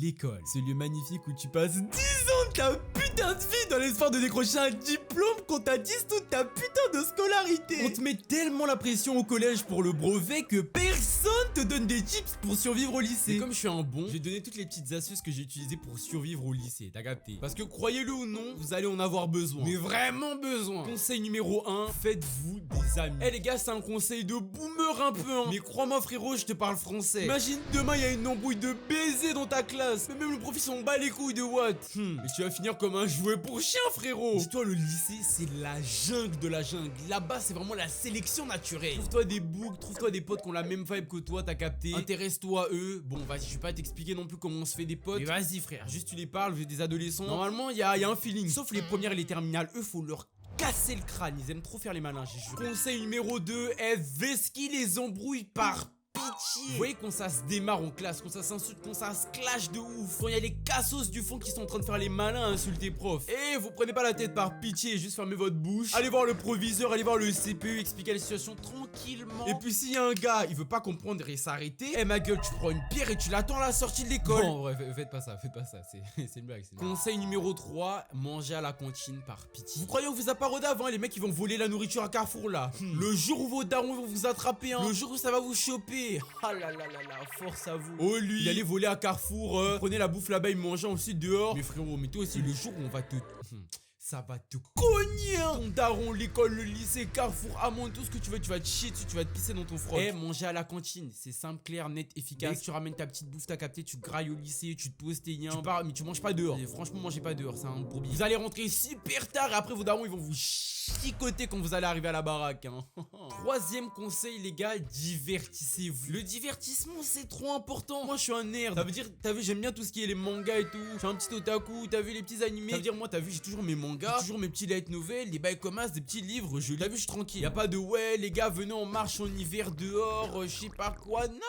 l'école. Ce lieu magnifique où tu passes 10 ans de ta putain de vie dans l'espoir de décrocher un diplôme qu'on t'a dit toute ta putain de scolarité. On te met tellement la pression au collège pour le brevet que personne te donne des tips pour survivre au lycée. Et comme je suis un bon, je vais donner toutes les petites astuces que j'ai utilisées pour survivre au lycée, t'as capté? Parce que croyez-le ou non, vous allez en avoir besoin. Mais vraiment besoin. Conseil numéro 1, faites-vous des amis. Eh les gars, c'est un conseil de boomer un peu, hein. Mais crois-moi frérot, je te parle français. Imagine demain, il y a une embrouille de baiser dans ta classe. Mais même le prof, il s'en bat les couilles de what. Mais tu vas finir comme un jouet pour chien, frérot. Dis-toi, le lycée, c'est la jungle de la jungle. Là-bas, c'est vraiment la sélection naturelle. Trouve-toi des boucs, trouve-toi des potes qui ont la même vibe que toi, t'as capté. Intéresse-toi à eux. Bon, vas-y, je vais pas t'expliquer non plus comment on se fait des potes. Mais vas-y, frère, juste tu les parles, vous êtes des adolescents. Normalement, il y a un feeling. Sauf les premières et les terminales, eux, faut leur casser le crâne. Ils aiment trop faire les malins, j'ai juré. Conseil numéro 2, vesquille les embrouilles par pitié. Vous voyez quand ça se démarre en classe, quand ça s'insulte, quand ça se clash de ouf, quand il y a les cassos du fond qui sont en train de faire les malins à insulter prof. Et vous prenez pas la tête par pitié, juste fermez votre bouche. Allez voir le proviseur, allez voir le CPU, expliquer la situation tranquillement. Et puis s'il y a un gars, il veut pas comprendre et s'arrêter, eh ma gueule, tu prends une pierre et tu l'attends à la sortie de l'école. Non, bref, faites pas ça, c'est une blague. Conseil numéro 3, mangez à la cantine par pitié. Vous croyez on vous a pas rodave, hein, les mecs ils vont voler la nourriture à Carrefour là. Le jour où vos darons vont vous attraper, hein, le jour où ça va vous choper. Ah là là là là, force à vous. Oh lui, il allait voler à Carrefour, prenez la bouffe là-bas, il mangeait ensuite dehors. Mais frérot, mais toi aussi, le jour où on va te... ça va te cogner, hein. Ton daron, l'école, le lycée, Carrefour, Amont, tout ce que tu veux, tu vas te chier dessus, tu vas te pisser dans ton froc. Eh, manger à la cantine, c'est simple, clair, net, efficace. Dès que tu ramènes ta petite bouffe, t'as capté, tu grailles au lycée, tu te poses tes liens. Mais tu manges pas dehors. Et franchement, mangez pas dehors, c'est un bourbier. Vous allez rentrer super tard et après vos darons, ils vont vous chicoter quand vous allez arriver à la baraque, hein. Troisième conseil, les gars, divertissez-vous. Le divertissement, c'est trop important. Moi, je suis un nerd. Ça veut dire, t'as vu, j'aime bien tout ce qui est les mangas et tout. Je suis un petit otaku, t'as vu les petits animés. Ça veut dire, moi, t'as vu, j'ai toujours mes mangas, toujours mes petits light novels, des bails comme as, des petits livres. Je l'ai vu, je suis tranquille. Y a pas de ouais, les gars, venez, on marche en hiver dehors, je sais pas quoi. Non!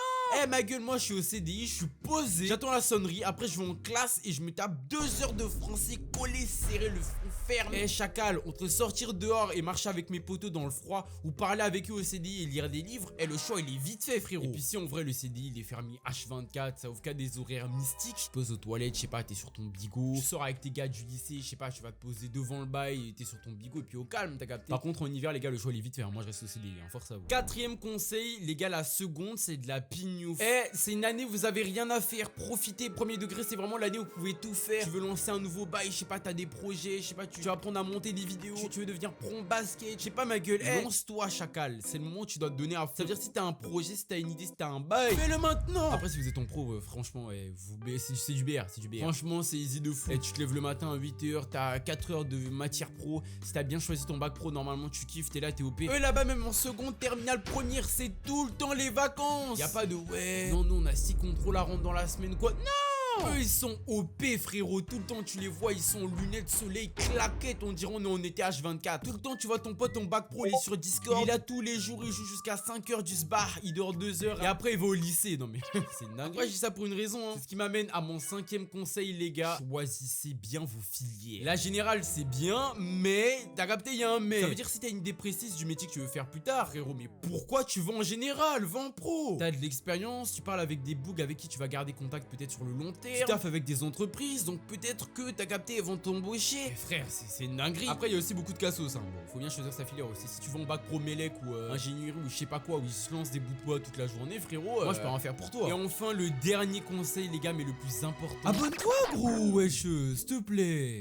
Eh ma gueule, moi je suis au CDI, je suis posé, j'attends la sonnerie, après je vais en classe et je me tape 2 heures de français collé, serré, le front fermé. Eh chacal, entre sortir dehors et marcher avec mes potos dans le froid ou parler avec eux au CDI et lire des livres, eh le choix il est vite fait frérot. Et puis si en vrai le CDI il est fermé H24, ça ouvre qu'à des horaires mystiques, tu te poses aux toilettes, je sais pas, t'es sur ton bigot, tu sors avec tes gars du lycée, je sais pas, tu vas te poser devant le bail, t'es sur ton bigot et puis au calme, t'as capté. Par contre en hiver les gars le choix il est vite fait, hein. Moi je reste au CDI, hein, force à vous. Quatrième conseil, les gars, la seconde c'est de la pignouf. Eh, c'est une année où vous avez rien à faire, profitez, premier degré, c'est vraiment l'année où vous pouvez tout faire. Tu veux lancer un nouveau bail, je sais pas, t'as des projets, je sais pas, tu vas apprendre à monter des vidéos, tu veux devenir pro basket, je sais pas ma gueule, eh, lance-toi chacal, c'est le moment où tu dois te donner à fond. Ça veut dire si t'as un projet, si t'as une idée, si t'as un bail, fais-le maintenant. Après si vous êtes en pro, franchement, c'est du BR, c'est du BR. Franchement, c'est easy de fou. Eh, tu te lèves le matin à 8h, t'as 4 heures de matière pro, si t'as bien choisi ton bac pro, normalement tu kiffes, t'es là, t'es OP. Là-bas même en seconde, terminale, première, c'est tout le temps les vacances. Y a pas de ouais, non, on a 6 contrôles à rendre dans la semaine, quoi. Non! Eux ils sont OP frérot, tout le temps tu les vois, ils sont lunettes soleil, claquettes, on dirait on est en été H24. Tout le temps tu vois ton pote en bac pro, il est sur Discord, il est là tous les jours, il joue jusqu'à 5h du sbar, il dort 2 heures et après il va au lycée. Non mais c'est dingue. Moi je dis ça pour une raison, hein. C'est ce qui m'amène à mon 5e conseil les gars, choisissez bien vos filières. La générale c'est bien, mais t'as capté, il y a un mais. Ça veut dire si t'as une idée précise du métier que tu veux faire plus tard frérot, mais pourquoi tu vas en général, va en pro. T'as de l'expérience, tu parles avec des bugs avec qui tu vas garder contact peut-être sur le long terme. Tu taffes avec des entreprises, donc peut-être que t'as capté, elles vont t'embaucher. Mais frère, c'est une dinguerie. Après, il y a aussi beaucoup de cassos, hein. Bon, faut bien choisir sa filière aussi. Si tu vas en bac pro Mélec ou ingénierie ou je sais pas quoi, où ils se lancent des bouts de bois toute la journée, frérot, moi je peux en faire pour toi. Et enfin, le dernier conseil, les gars, mais le plus important. Abonne-toi, gros, wesh, s'il te plaît.